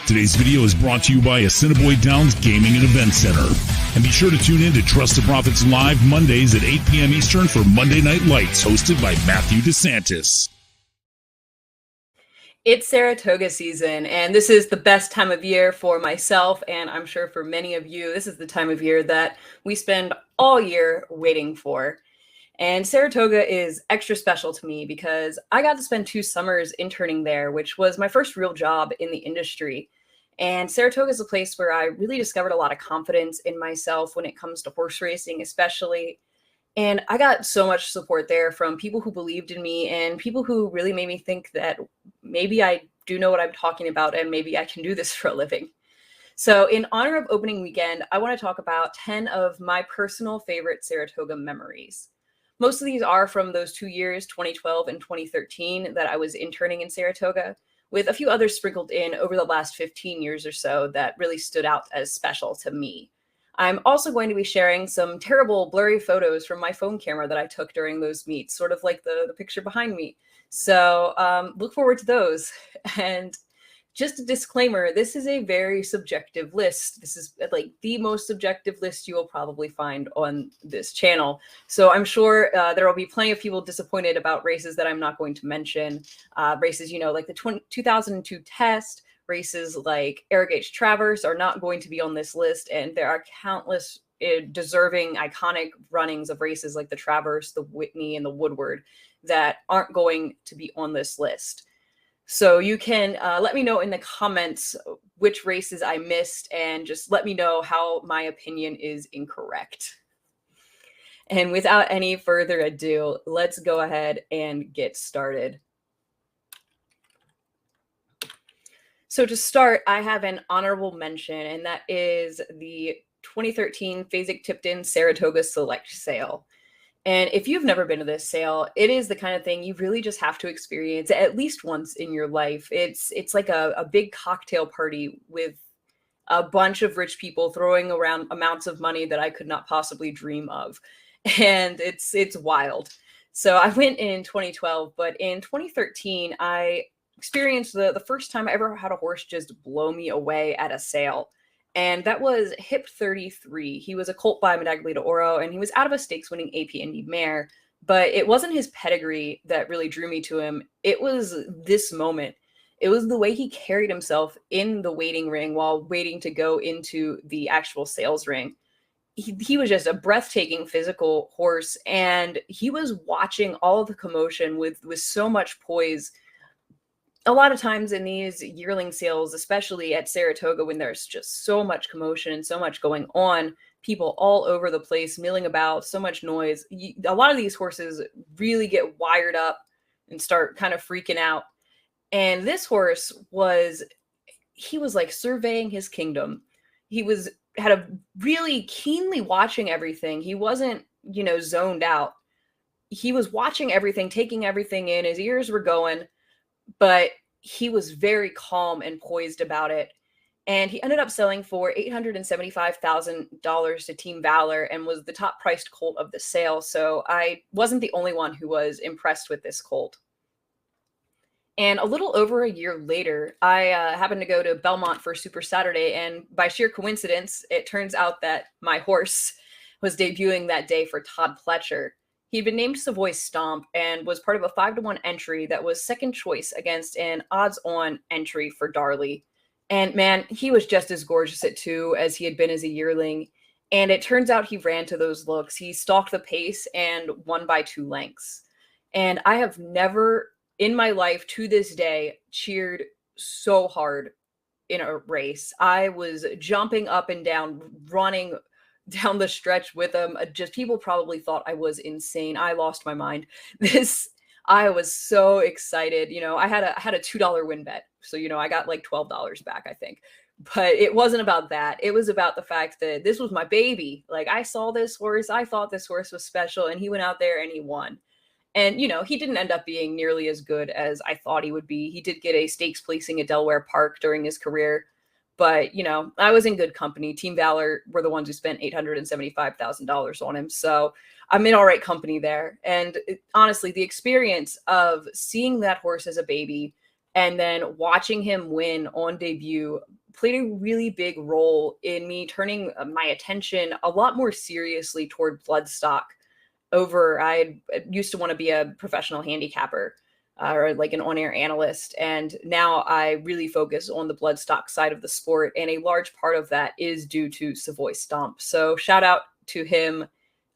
Today's video is brought to you by Assiniboia Downs Gaming and Event Center. And be sure to tune in to Trust the Profits Live Mondays at 8 p.m. Eastern for Monday Night Lights, hosted by Matthew DeSantis. It's Saratoga season, and this is the best time of year for myself, and I'm sure for many of you, this is the time of year that we spend all year waiting for. And Saratoga is extra special to me because I got to spend 2 summers interning there, which was my first real job in the industry. And Saratoga is a place where I really discovered a lot of confidence in myself when it comes to horse racing, especially. And I got so much support there from people who believed in me and people who really made me think that maybe I do know what I'm talking about and maybe I can do this for a living. So in honor of opening weekend, I want to talk about 10 of my personal favorite Saratoga memories. Most of these are from those 2 years, 2012 and 2013, that I was interning in Saratoga, with a few others sprinkled in over the last 15 years or so that really stood out as special to me. I'm also going to be sharing some terrible blurry photos from my phone camera that I took during those meets, sort of like the picture behind me. So look forward to those. And just a disclaimer, this is a very subjective list. This is like the most subjective list you will probably find on this channel. So I'm sure there will be plenty of people disappointed about races that I'm not going to mention. Races, you know, like the 2002 test, races like Arrogate Traverse are not going to be on this list. And there are countless deserving, iconic runnings of races like the Traverse, the Whitney, and the Woodward that aren't going to be on this list. So you can let me know in the comments which races I missed and just let me know how my opinion is incorrect. And without any further ado, let's go ahead and get started. So to start, I have an honorable mention, and that is the 2013 Fasig-Tipton Saratoga Select Sale. And if you've never been to this sale, it is the kind of thing you really just have to experience at least once in your life. It's like a big cocktail party with a bunch of rich people throwing around amounts of money that I could not possibly dream of. And it's wild. So I went in 2012, but in 2013, I experienced the first time I ever had a horse just blow me away at a sale. And that was Hip 33. He was a colt by Medaglia de Oro, and he was out of a stakes-winning AP Indy mare. But it wasn't his pedigree that really drew me to him. It was this moment. It was the way he carried himself in the waiting ring while waiting to go into the actual sales ring. He was just a breathtaking physical horse, and he was watching all of the commotion with so much poise. A lot of times in these yearling sales, especially at Saratoga, when there's just so much commotion and so much going on, people all over the place milling about, so much noise, a lot of these horses really get wired up and start kind of freaking out. And this horse he was like surveying his kingdom. He had a really keenly watching everything. He wasn't, zoned out. He was watching everything, taking everything in. His ears were going. But he was very calm and poised about it. And he ended up selling for $875,000 to Team Valor and was the top priced colt of the sale. So I wasn't the only one who was impressed with this colt. And a little over a year later, I happened to go to Belmont for Super Saturday. And by sheer coincidence, it turns out that my horse was debuting that day for Todd Pletcher. He'd been named Savoy Stomp and was part of a 5-to-1 entry that was second choice against an odds-on entry for Darley. And man, he was just as gorgeous at 2 as he had been as a yearling. And it turns out he ran to those looks. He stalked the pace and won by 2 lengths. And I have never in my life to this day cheered so hard in a race. I was jumping up and down, running down the stretch with him. Just people probably thought I was insane. I lost my mind. I was so excited. I had a $2 win bet. So, I got like $12 back, I think. But it wasn't about that. It was about the fact that this was my baby. Like, I saw this horse. I thought this horse was special, and he went out there and he won. And, he didn't end up being nearly as good as I thought he would be. He did get a stakes placing at Delaware Park during his career. But, I was in good company. Team Valor were the ones who spent $875,000 on him. So I'm in all right company there. And honestly, the experience of seeing that horse as a baby And then watching him win on debut played a really big role in me turning my attention a lot more seriously toward bloodstock. I used to want to be a professional handicapper or like an on-air analyst, and now I really focus on the bloodstock side of the sport, and a large part of that is due to Savoy Stomp. So shout out to him,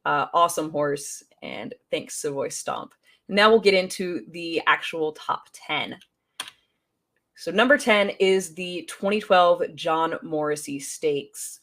awesome horse, and thanks Savoy Stomp. Now we'll get into the actual top 10. So number 10 is the 2012 John Morrissey Stakes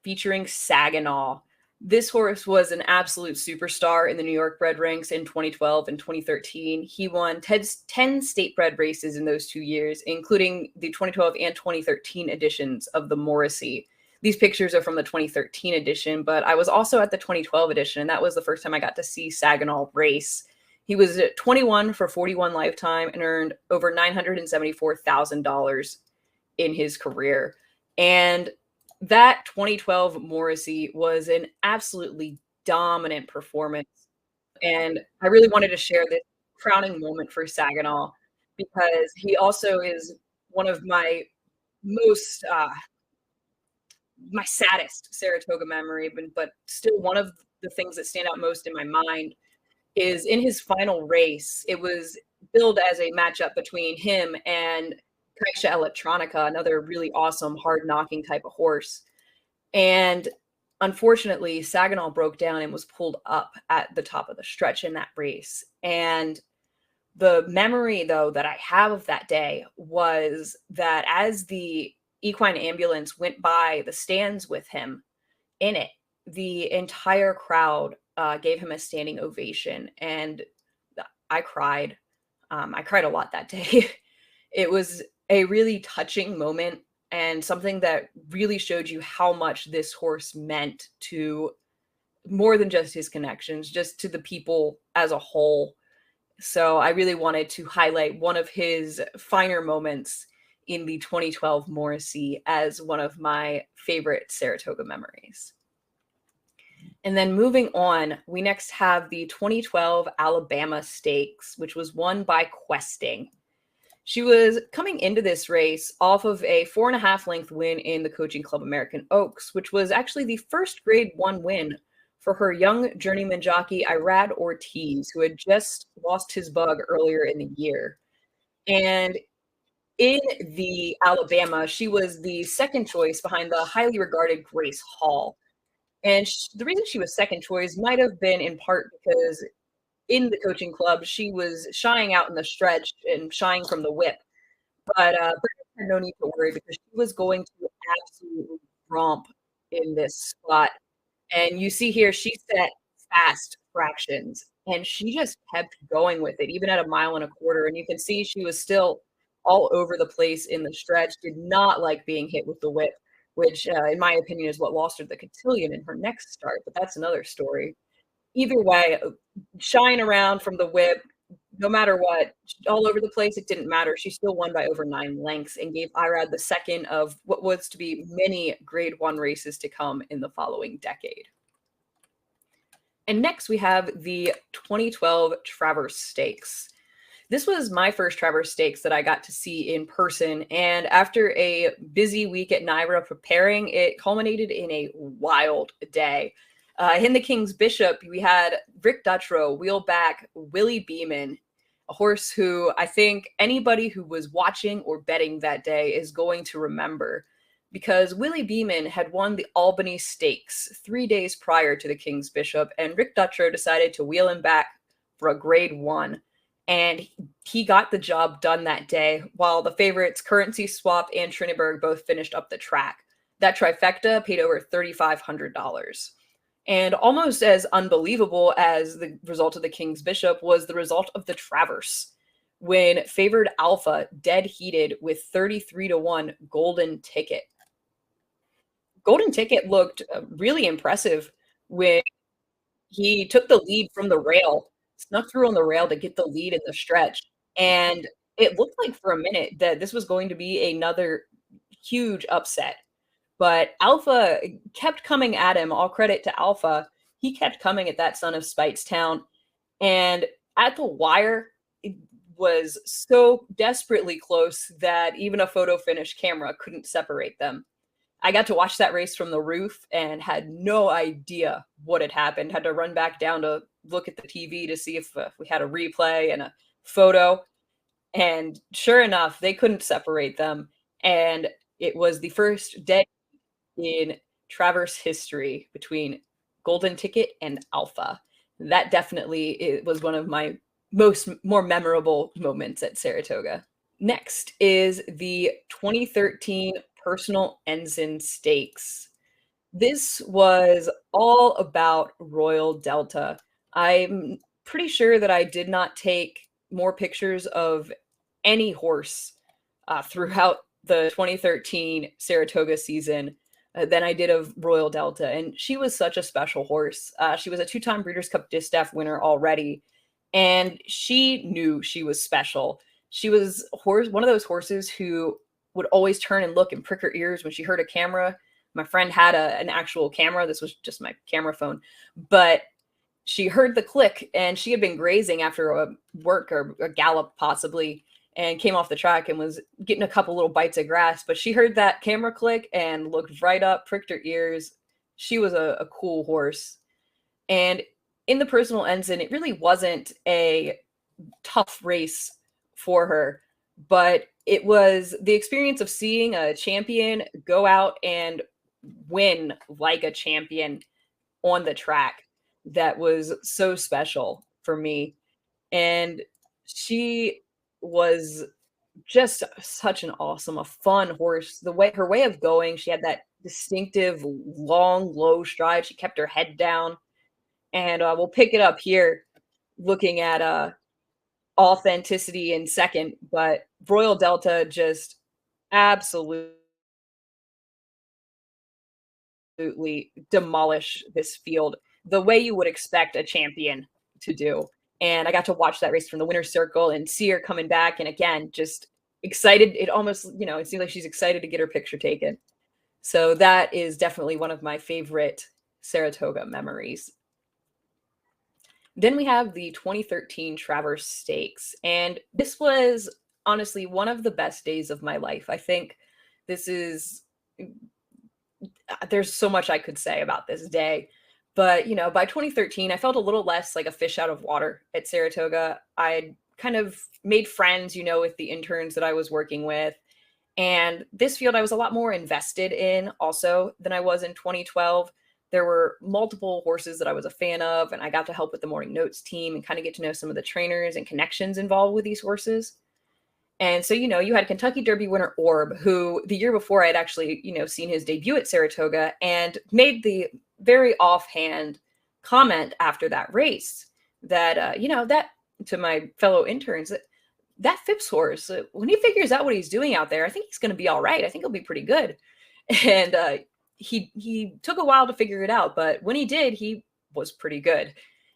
featuring Saginaw. This horse was an absolute superstar in the New York bred ranks in 2012 and 2013. He won 10 state bred races in those 2 years, including the 2012 and 2013 editions of the Morrissey. These pictures are from the 2013 edition, but I was also at the 2012 edition, and that was the first time I got to see Saginaw race. He was at 21 for 41 lifetime and earned over $974,000 in his career. And that 2012 Morrissey was an absolutely dominant performance. And I really wanted to share this crowning moment for Saginaw because he also is one of my most, my saddest Saratoga memory, but still one of the things that stand out most in my mind is in his final race. It was billed as a matchup between him and Caixa Electronica, another really awesome, hard-knocking type of horse. And unfortunately, Saginaw broke down and was pulled up at the top of the stretch in that race. And the memory, though, that I have of that day was that as the equine ambulance went by the stands with him in it, the entire crowd gave him a standing ovation, and I cried. I cried a lot that day. It was a really touching moment and something that really showed you how much this horse meant to more than just his connections, just to the people as a whole. So I really wanted to highlight one of his finer moments in the 2012 Morrissey as one of my favorite Saratoga memories. And then moving on, we next have the 2012 Alabama Stakes, which was won by Questing. She was coming into this race off of a 4.5 length win in the Coaching Club American Oaks, which was actually the first Grade 1 win for her young journeyman jockey, Irad Ortiz, who had just lost his bug earlier in the year. And in the Alabama, she was the second choice behind the highly regarded Grace Hall. And the reason she was second choice might have been in part because in the Coaching Club, she was shying out in the stretch and shying from the whip. But Brittany had no need to worry because she was going to absolutely romp in this spot. And you see here, she set fast fractions, and she just kept going with it, even at 1.25 miles. And you can see she was still all over the place in the stretch, did not like being hit with the whip, which in my opinion is what lost her the cotillion in her next start, but that's another story. Either way, shying around from the whip, no matter what, all over the place, it didn't matter. She still won by over 9 lengths and gave Irad the second of what was to be many Grade 1 races to come in the following decade. And next we have the 2012 Traverse Stakes. This was my first Traverse Stakes that I got to see in person, and after a busy week at NYRA preparing, it culminated in a wild day. In the King's Bishop, we had Rick Dutrow wheel back Willie Beeman, a horse who I think anybody who was watching or betting that day is going to remember, because Willie Beeman had won the Albany Stakes 3 days prior to the King's Bishop, and Rick Dutrow decided to wheel him back for a Grade 1. And he got the job done that day, while the favorites Currency Swap and Triniberg both finished up the track. That trifecta paid over $3,500. And almost as unbelievable as the result of the King's Bishop was the result of the Traverse, when favored Alpha dead heated with 33-1 Golden Ticket. Golden Ticket looked really impressive when he took the lead from the rail, snuck through on the rail to get the lead in the stretch. And it looked like for a minute that this was going to be another huge upset. But Alpha kept coming at him. All credit to Alpha. He kept coming at that son of Speightstown. And at the wire, was so desperately close that even a photo finish camera couldn't separate them. I got to watch that race from the roof and had no idea what had happened. Had to run back down to look at the TV to see if we had a replay and a photo. And sure enough, they couldn't separate them. And it was the first dead in Traverse history between Golden Ticket and Alpha. That definitely it was one of my more memorable moments at Saratoga. Next is the 2013 Personal Ensign Stakes. This was all about Royal Delta. I'm pretty sure that I did not take more pictures of any horse throughout the 2013 Saratoga season than I did of Royal Delta. And she was such a special horse. She was a two-time Breeders' Cup Distaff winner already, and she knew she was special. She was one of those horses who would always turn and look and prick her ears when she heard a camera. My friend had an actual camera. This was just my camera phone. But she heard the click, and she had been grazing after a work or a gallop possibly, and came off the track and was getting a couple little bites of grass. But she heard that camera click and looked right up, pricked her ears. She was a cool horse. And in the Personal Ensign, it really wasn't a tough race for her, but it was the experience of seeing a champion go out and win like a champion on the track that was so special for me. And she was just such an awesome, a fun horse. Her way of going, she had that distinctive long, low stride. She kept her head down. And we'll pick it up here looking at authenticity in second, but Royal Delta just absolutely demolish this field the way you would expect a champion to do. And I got to watch that race from the winner's circle and see her coming back. And again, just excited. It almost, it seems like she's excited to get her picture taken. So that is definitely one of my favorite Saratoga memories. Then we have the 2013 Traverse Stakes. And this was honestly one of the best days of my life. I think there's so much I could say about this day. But, by 2013, I felt a little less like a fish out of water at Saratoga. I kind of made friends, with the interns that I was working with. And this field I was a lot more invested in also than I was in 2012. There were multiple horses that I was a fan of, and I got to help with the morning notes team and kind of get to know some of the trainers and connections involved with these horses. And so, you had Kentucky Derby winner Orb, who the year before I had actually, seen his debut at Saratoga and made the very offhand comment after that race that, that to my fellow interns, that Phipps horse, when he figures out what he's doing out there, I think he's going to be all right. I think he'll be pretty good. And he took a while to figure it out, but when he did, he was pretty good.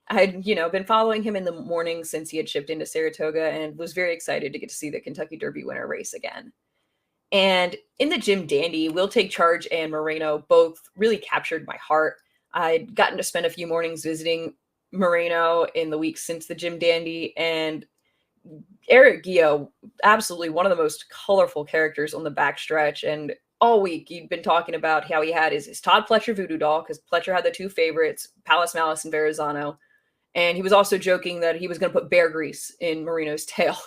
I had, been following him in the morning since he had shipped into Saratoga and was very excited to get to see the Kentucky Derby winner race again. And in the Jim Dandy, Will Take Charge and Moreno both really captured my heart. I'd gotten to spend a few mornings visiting Moreno in the weeks since the Jim Dandy, and Eric Gio, absolutely one of the most colorful characters on the backstretch. And all week he'd been talking about how he had his Todd Pletcher voodoo doll, because Pletcher had the two favorites, Palace Malice and Verrazano. And he was also joking that he was going to put bear grease in Moreno's tail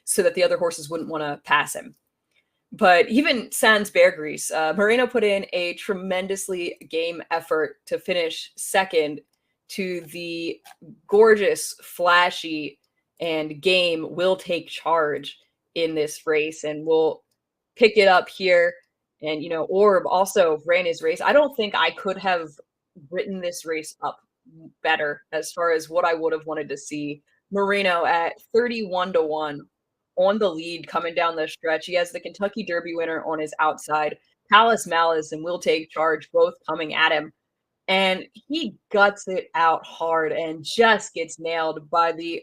so that the other horses wouldn't want to pass him. But even sans bear grease, Moreno put in a tremendously game effort to finish second to the gorgeous, flashy, and game Will Take Charge in this race. And we'll pick it up here. And, Orb also ran his race. I don't think I could have written this race up better as far as what I would have wanted to see. Moreno at 31-1 on the lead coming down the stretch. He has the Kentucky Derby winner on his outside. Palace Malice and Will Take Charge both coming at him. And he guts it out hard and just gets nailed by the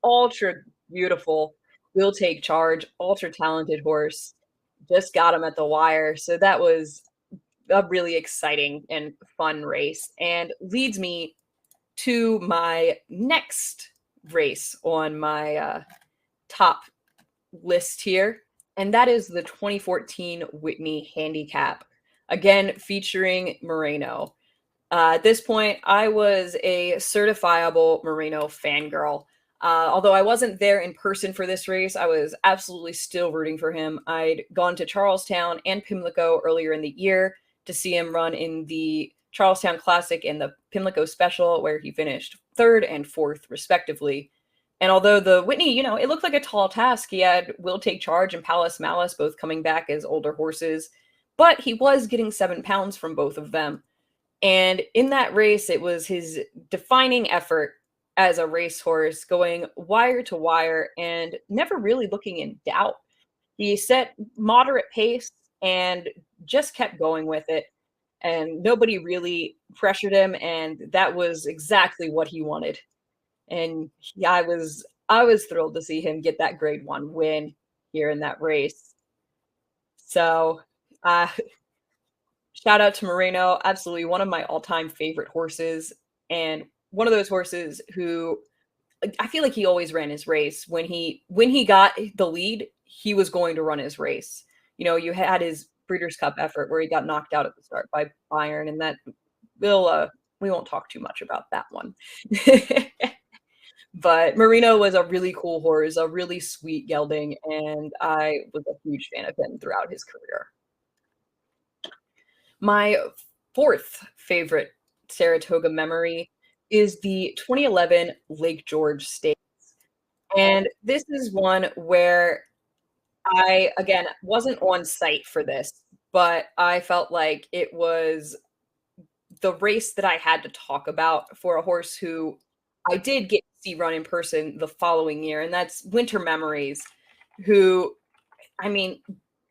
ultra beautiful Will Take Charge, ultra talented horse. Just got him at the wire. So that was a really exciting and fun race, and leads me to my next race on my top list here, and that is the 2014 Whitney Handicap, again featuring Moreno. At this point, I was a certifiable Moreno fangirl. Although I wasn't there in person for this race, I was absolutely still rooting for him. I'd gone to Charlestown and Pimlico earlier in the year to see him run in the Charlestown Classic and the Pimlico Special, where he finished third and fourth, respectively. And although the Whitney, it looked like a tall task, he had Will Take Charge and Palace Malice both coming back as older horses, but he was getting 7 pounds from both of them. And in that race, it was his defining effort as a racehorse, going wire to wire and never really looking in doubt. He set moderate pace and just kept going with it. And nobody really pressured him, and that was exactly what he wanted. And I was thrilled to see him get that Grade 1 win here in that race. So, shout out to Moreno, absolutely one of my all-time favorite horses, and one of those horses who I feel like he always ran his race. When he got the lead, he was going to run his race. You had his Breeders' Cup effort where he got knocked out at the start by Bayern, and that we won't talk too much about that one. But Moreno was a really cool horse, a really sweet gelding, and I was a huge fan of him throughout his career. My fourth favorite Saratoga memory is the 2011 Lake George Stakes. And this is one where I, again, wasn't on site for this, but I felt like it was the race that I had to talk about for a horse who I did get to see run in person the following year, and that's Winter Memories, who,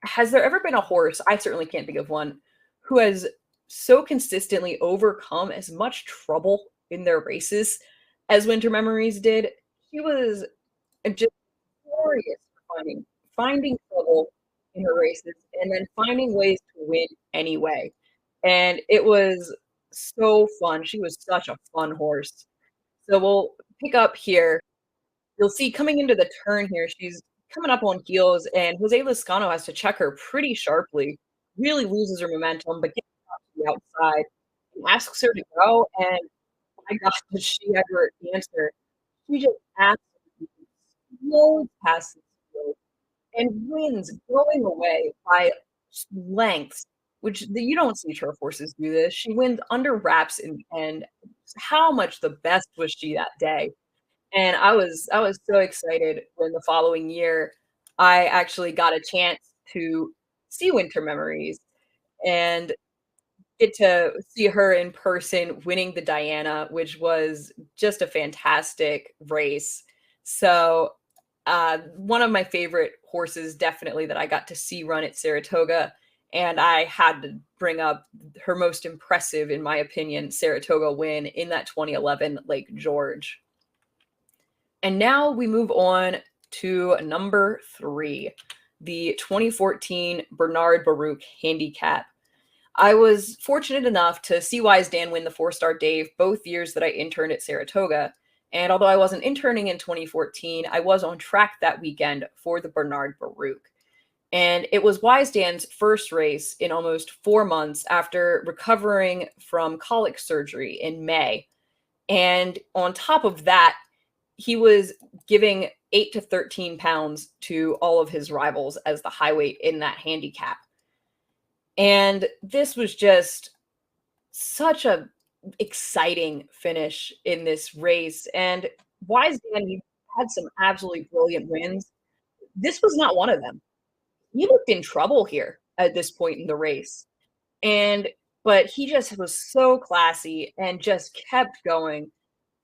has there ever been a horse, I certainly can't think of one, who has so consistently overcome as much trouble in their races as Winter Memories did? She was just glorious for finding trouble in her races and then finding ways to win anyway. And it was so fun. She was such a fun horse. So we'll pick up here. You'll see coming into the turn here, she's coming up on heels, and Jose Lezcano has to check her pretty sharply. Really loses her momentum, but gets to the outside and asks her to go. And my gosh, does she ever answer? She just absolutely explodes past the field and wins going away by lengths, which you don't see turf horses do this. She wins under wraps, and how much the best was she that day? And I was so excited when the following year I actually got a chance to see Winter Memories and get to see her in person winning the Diana, which was just a fantastic race. So one of my favorite horses, definitely, that I got to see run at Saratoga, and I had to bring up her most impressive, in my opinion, Saratoga win in that 2011 Lake George. And now we move on to number 3, the 2014 Bernard Baruch Handicap. I was fortunate enough to see Wise Dan win the 4-Star Dave both years that I interned at Saratoga. And although I wasn't interning in 2014, I was on track that weekend for the Bernard Baruch. And it was Wise Dan's first race in almost 4 months after recovering from colic surgery in May. And on top of that, he was giving 8 to 13 pounds to all of his rivals as the high weight in that handicap. And this was just such a exciting finish in this race. And Wise Dan, he had some absolutely brilliant wins. This was not one of them. He looked in trouble here at this point in the race. But he just was so classy and just kept going,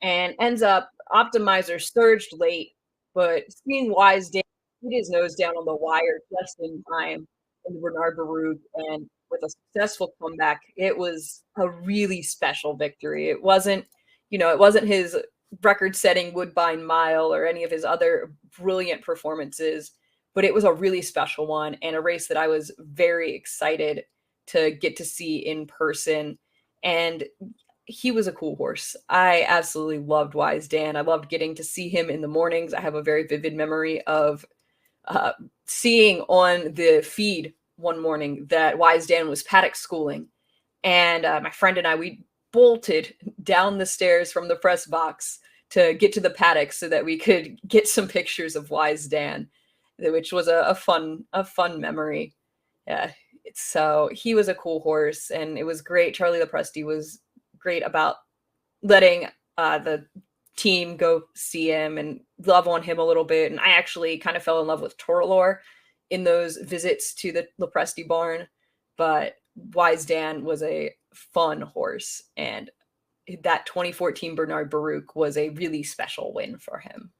and ends up Optimizer surged late, but seeing Wise Dan put his nose down on the wire just in time in the Bernard Baruch, and with a successful comeback, it was a really special victory. It wasn't his record-setting Woodbine Mile or any of his other brilliant performances, but it was a really special one and a race that I was very excited to get to see in person. And he was a cool horse. I absolutely loved Wise Dan. I loved getting to see him in the mornings. I have a very vivid memory of uh, seeing on the feed one morning that Wise Dan was paddock schooling. And my friend and I, we bolted down the stairs from the press box to get to the paddock so that we could get some pictures of Wise Dan, which was a fun memory. Yeah. So he was a cool horse, and it was great. Charlie Lepresti was great about letting the team go see him and love on him a little bit. And I actually kind of fell in love with Toralore in those visits to the Lepresti barn. But Wise Dan was a fun horse, and that 2014 Bernard Baruch was a really special win for him.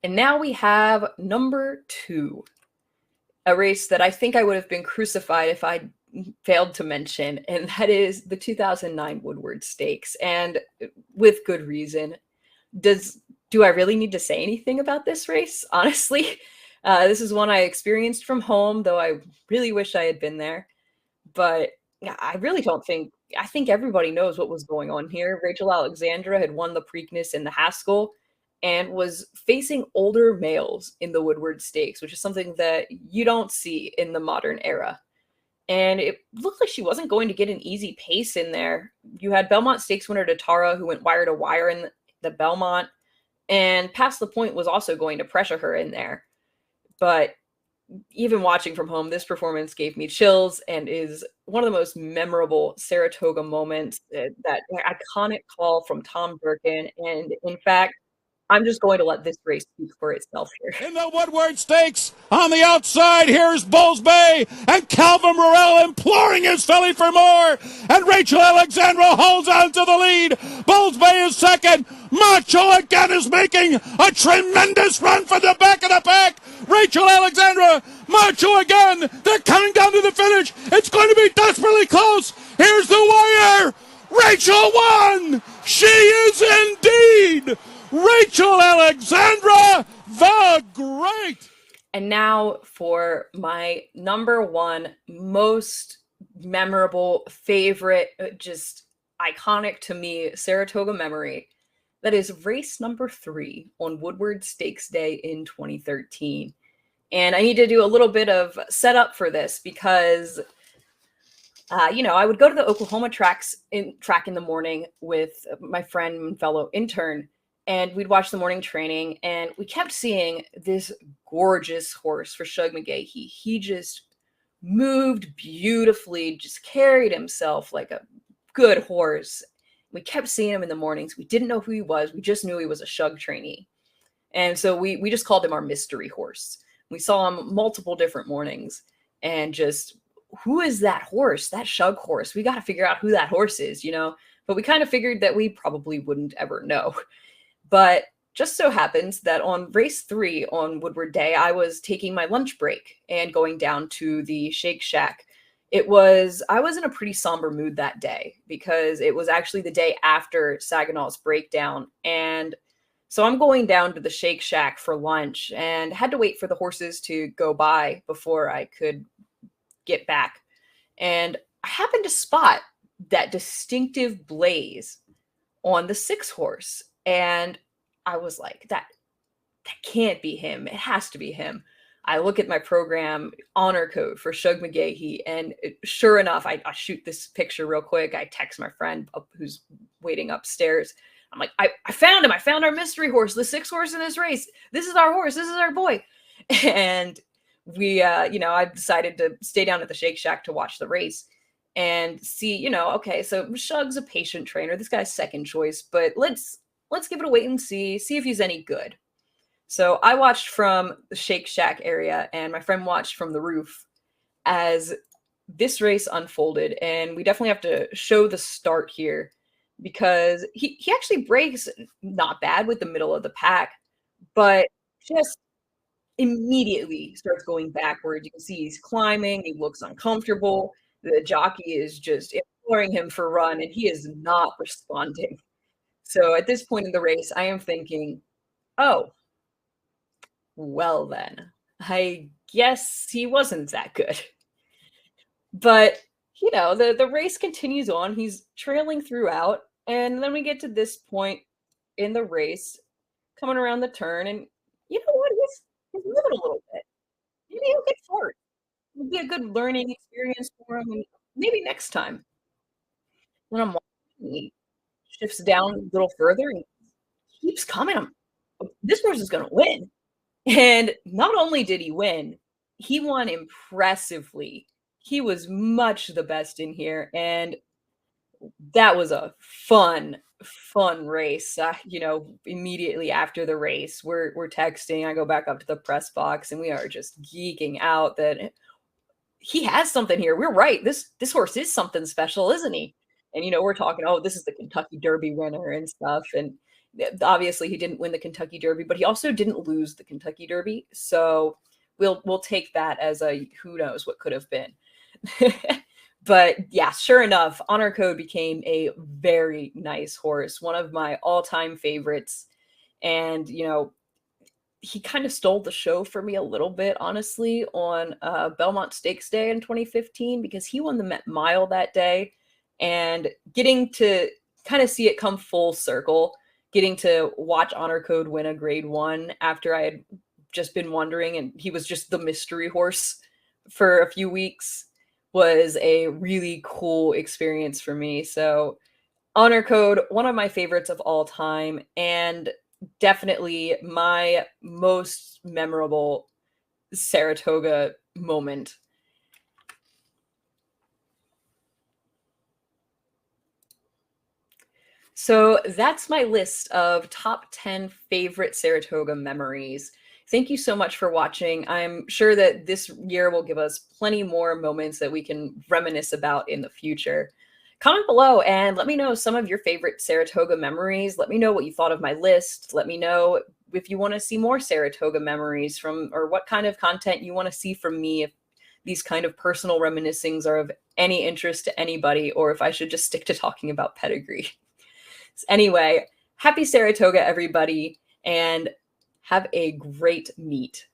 And now we have number 2, a race that I think I would have been crucified if I failed to mention, and that is the 2009 Woodward Stakes, and with good reason. Do I really need to say anything about this race? Honestly, this is one I experienced from home, though I really wish I had been there. But I really don't think, I think everybody knows what was going on here. Rachel Alexandra had won the Preakness in the Haskell and was facing older males in the Woodward Stakes, which is something that you don't see in the modern era. And it looked like she wasn't going to get an easy pace in there. You had Belmont Stakes winner Tatara, who went wire to wire in the Belmont, and Past the Point was also going to pressure her in there. But even watching from home, this performance gave me chills and is one of the most memorable Saratoga moments. That iconic call from Tom Durkin. And in fact, I'm just going to let this race speak for itself here. In the Woodward Stakes, on the outside, here's Bulls Bay and Calvin Morrell imploring his filly for more. And Rachel Alexandra holds on to the lead. Bulls Bay is second. Macho again is making a tremendous run for the back of the pack. Rachel Alexandra, Macho again. They're coming down to the finish. It's going to be desperately close. Here's the wire. Rachel won. She is indeed Rachel Alexandra the Great. And now for my number 1 most memorable, favorite, just iconic to me Saratoga memory. That is race number 3 on Woodward Stakes Day in 2013. And I need to do a little bit of setup for this because, I would go to the Oklahoma track in the morning with my friend and fellow intern, and we'd watch the morning training, and we kept seeing this gorgeous horse for Shug McGahee. He just moved beautifully, just carried himself like a good horse. We kept seeing him in the mornings. We didn't know who he was. We just knew he was a Shug trainee. And so we just called him our mystery horse. We saw him multiple different mornings, and just, who is that horse? That Shug horse. We got to figure out who that horse is, But we kind of figured that we probably wouldn't ever know. But just so happens that on race 3 on Woodward Day, I was taking my lunch break and going down to the Shake Shack. I was in a pretty somber mood that day because it was actually the day after Saginaw's breakdown. And so I'm going down to the Shake Shack for lunch and had to wait for the horses to go by before I could get back. And I happened to spot that distinctive blaze on the 6 horse. And I was like, that can't be him. It has to be him. I look at my program honor code for Shug McGahee, and sure enough, I shoot this picture real quick. I text my friend who's waiting upstairs. I'm like, I found him. I found our mystery horse, the 6 horse in this race. This is our horse. This is our boy. And we, I decided to stay down at the Shake Shack to watch the race and see, okay, so Shug's a patient trainer. This guy's second choice, but let's give it a wait and see if he's any good. So I watched from the Shake Shack area, and my friend watched from the roof as this race unfolded. And we definitely have to show the start here because he actually breaks not bad with the middle of the pack, but just immediately starts going backwards. You can see he's climbing. He looks uncomfortable. The jockey is just imploring him for a run, and he is not responding. So at this point in the race, I am thinking, oh, well then, I guess he wasn't that good. But the race continues on. He's trailing throughout, and then we get to this point in the race, coming around the turn, and you know what? He's moving a little bit. Maybe he'll get fourth. It'll be a good learning experience for him, and maybe next time. When I'm watching, he shifts down a little further and keeps coming. This horse is going to win. And not only did he win, he won impressively. He was much the best in here, and that was a fun race. Immediately after the race, we're texting. I go back up to the press box, and we are just geeking out that he has something here. We're right. This horse is something special, isn't he? And we're talking, oh, this is the Kentucky Derby winner and stuff. And obviously he didn't win the Kentucky Derby, but he also didn't lose the Kentucky Derby. So we'll take that as a who knows what could have been. But yeah, sure enough, Honor Code became a very nice horse, one of my all-time favorites. And he kind of stole the show for me a little bit, honestly, on Belmont Stakes Day in 2015, because he won the Met Mile that day. And getting to kind of see it come full circle, getting to watch Honor Code win a Grade 1 after I had just been wondering, and he was just the mystery horse for a few weeks, was a really cool experience for me. So Honor Code, one of my favorites of all time, and definitely my most memorable Saratoga moment. So that's my list of top 10 favorite Saratoga memories. Thank you so much for watching. I'm sure that this year will give us plenty more moments that we can reminisce about in the future. Comment below and let me know some of your favorite Saratoga memories. Let me know what you thought of my list. Let me know if you want to see more Saratoga memories or what kind of content you want to see from me, if these kind of personal reminiscings are of any interest to anybody, or if I should just stick to talking about pedigree. Anyway, happy Saratoga, everybody, and have a great meet.